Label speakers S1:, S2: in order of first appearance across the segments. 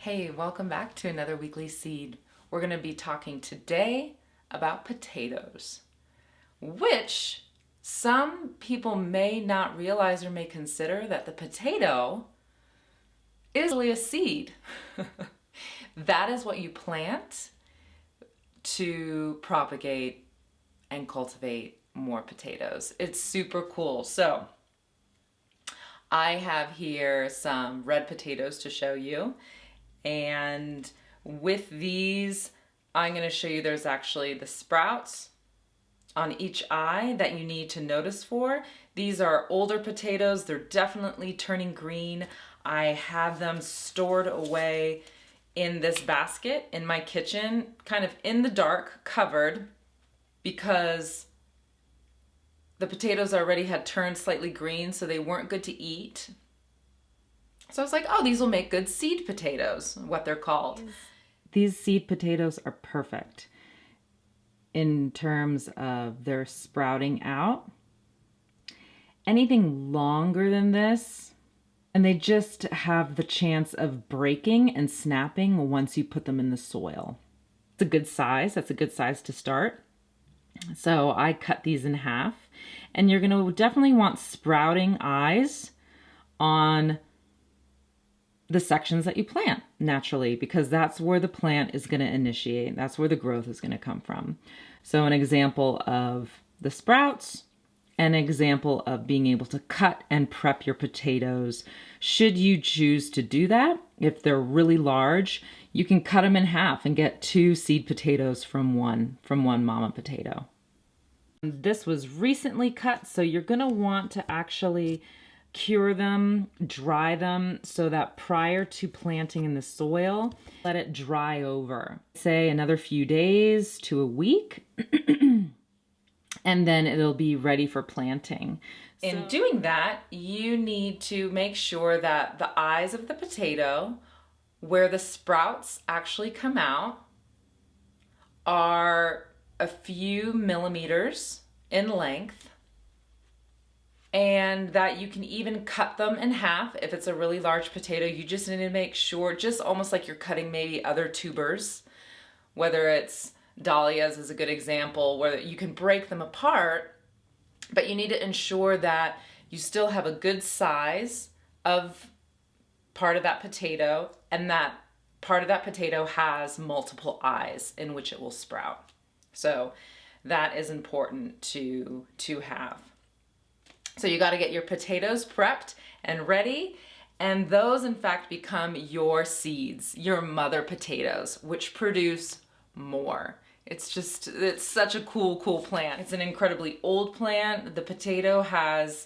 S1: Hey, welcome back to another weekly seed. We're going to be talking today about potatoes, which some people may not realize or may consider that the potato is really a seed. That is what you plant to propagate and cultivate more potatoes. It's super cool. So I have here some red potatoes to show you. And with these, I'm going to show you there's actually the sprouts on each eye that you need to notice for. These are older potatoes. They're definitely turning green. I have them stored away in this basket in my kitchen, kind of in the dark, covered, because the potatoes already had turned slightly green, so they weren't good to eat. So I was like, oh, these will make good seed potatoes, what they're called.
S2: These seed potatoes are perfect in terms of their sprouting out. Anything longer than this, and they just have the chance of breaking and snapping once you put them in the soil. It's a good size. That's a good size to start. So I cut these in half, and you're going to definitely want sprouting eyes on the sections that you plant naturally, because that's where the plant is going to initiate. That's where the growth is going to come from. So an example of the sprouts, an example of being able to cut and prep your potatoes. Should you choose to do that, if they're really large, you can cut them in half and get 2 seed potatoes from one mama potato. This was recently cut, so you're going to want to actually cure them, dry them, so that prior to planting in the soil, let it dry over. Say another few days to a week, and then it'll be ready for planting.
S1: In doing that, you need to make sure that the eyes of the potato, where the sprouts actually come out, are a few millimeters in length, and that you can even cut them in half. If it's a really large potato, you just need to make sure, just almost like you're cutting maybe other tubers, whether it's dahlias is a good example, where you can break them apart, but you need to ensure that you still have a good size of part of that potato, and that part of that potato has multiple eyes in which it will sprout. So that is important to have. So you got to get your potatoes prepped and ready, and those in fact become your seeds, your mother potatoes, which produce more. It's such a cool plant. It's an incredibly old plant. The potato has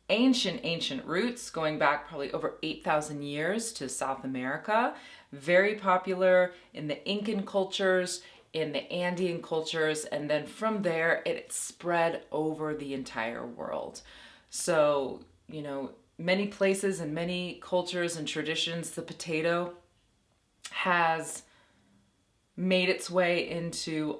S1: ancient roots going back probably over 8,000 years to South America. Very popular in the Incan cultures, in the Andean cultures, and then from there it spread over the entire world. So, many places and many cultures and traditions, the potato has made its way into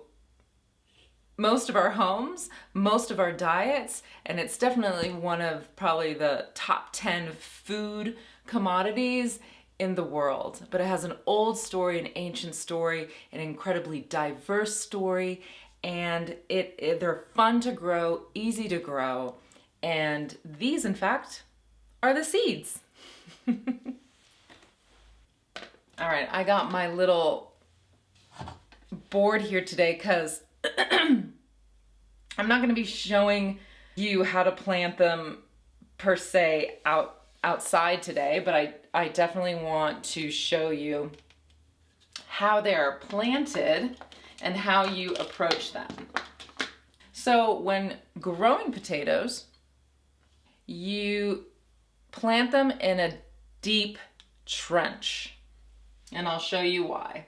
S1: most of our homes, most of our diets, and it's definitely one of probably the top 10 food commodities in the world. But it has an old story, an ancient story, an incredibly diverse story, and they're fun to grow, easy to grow, and these in fact are the seeds. All right, I got my little board here today because I'm not going to be showing you how to plant them per se outside today, but I definitely want to show you how they are planted and how you approach them. So when growing potatoes, you plant them in a deep trench, and I'll show you why.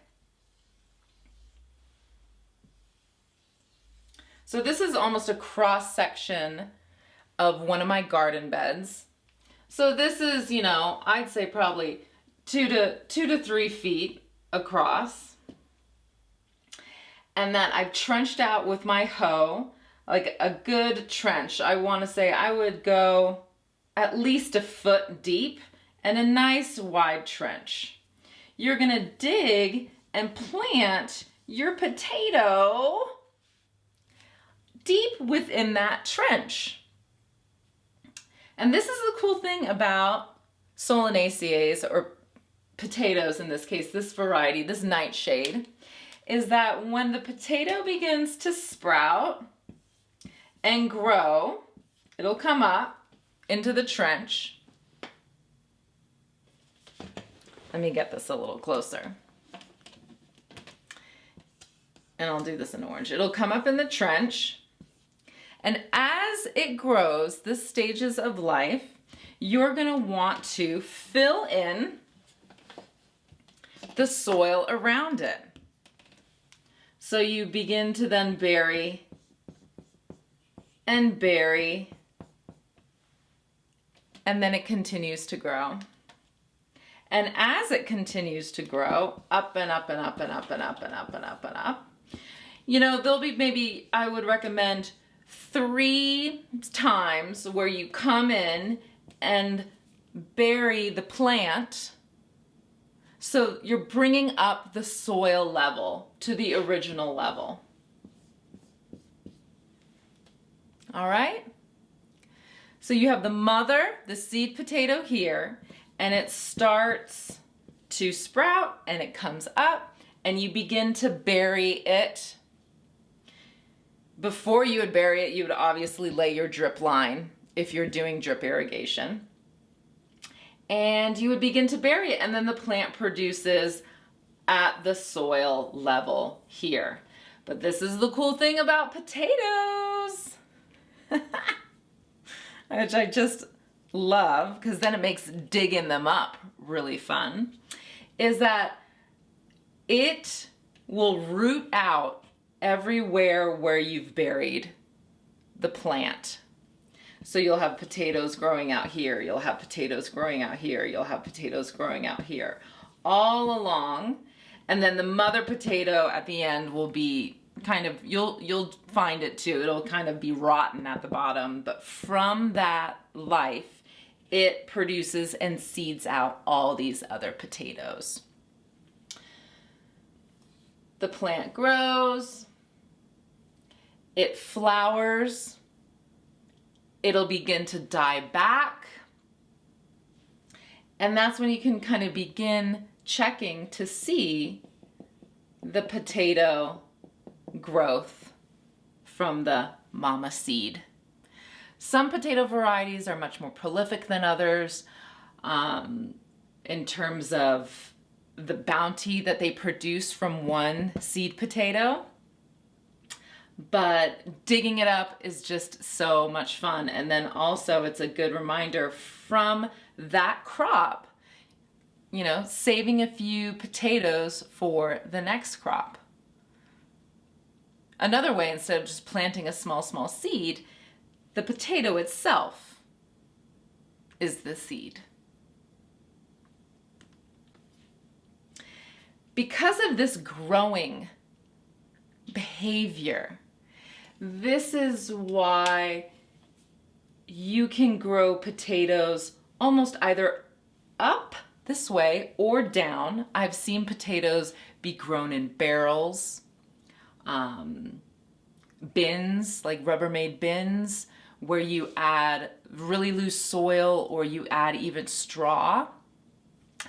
S1: So this is almost a cross section of one of my garden beds. So this is, I'd say probably 2 to 3 feet across. And then I've trenched out with my hoe, like a good trench. I want to say I would go at least a foot deep and a nice wide trench. you're gonna dig and plant your potato deep within that trench. And this is the cool thing about Solanaceae, or potatoes in this case, this variety, this nightshade, is that when the potato begins to sprout and grow, it'll come up into the trench. Let me get this a little closer. And I'll do this in orange. It'll come up in the trench. And as it grows, the stages of life, you're gonna want to fill in the soil around it. So you begin to then bury and bury, and then it continues to grow. And as it continues to grow, up and up and up and up and up and up and up and up, you know, there'll be maybe, I would recommend 3 times where you come in and bury the plant. So you're bringing up the soil level to the original level. All right? So you have the mother, the seed potato here, and it starts to sprout and it comes up and you begin to bury it. Before you would bury it, you would obviously lay your drip line if you're doing drip irrigation. And you would begin to bury it, and then the plant produces at the soil level here. But this is the cool thing about potatoes, which I just love, because then it makes digging them up really fun, is that it will root out everywhere where you've buried the plant. So you'll have potatoes growing out here, you'll have potatoes growing out here, you'll have potatoes growing out here, all along. And then the mother potato at the end will be kind of, you'll find it too, it'll kind of be rotten at the bottom, but from that life, it produces and seeds out all these other potatoes. The plant grows, it flowers, it'll begin to die back, and that's when you can kind of begin checking to see the potato growth from the mama seed. Some potato varieties are much more prolific than others in terms of the bounty that they produce from one seed potato. But digging it up is just so much fun. And then also it's a good reminder from that crop, you know, saving a few potatoes for the next crop. Another way, instead of just planting a small seed, the potato itself is the seed. Because of this growing behavior, this is why you can grow potatoes almost either up this way or down. I've seen potatoes be grown in barrels, bins, like Rubbermaid bins, where you add really loose soil or you add even straw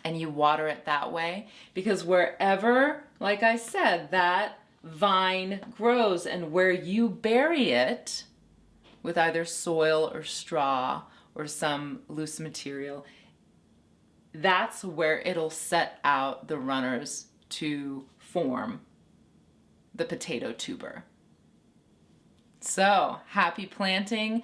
S1: and you water it that way. Because wherever, like I said, that vine grows and where you bury it with either soil or straw or some loose material, that's where it'll set out the runners to form the potato tuber. So happy planting.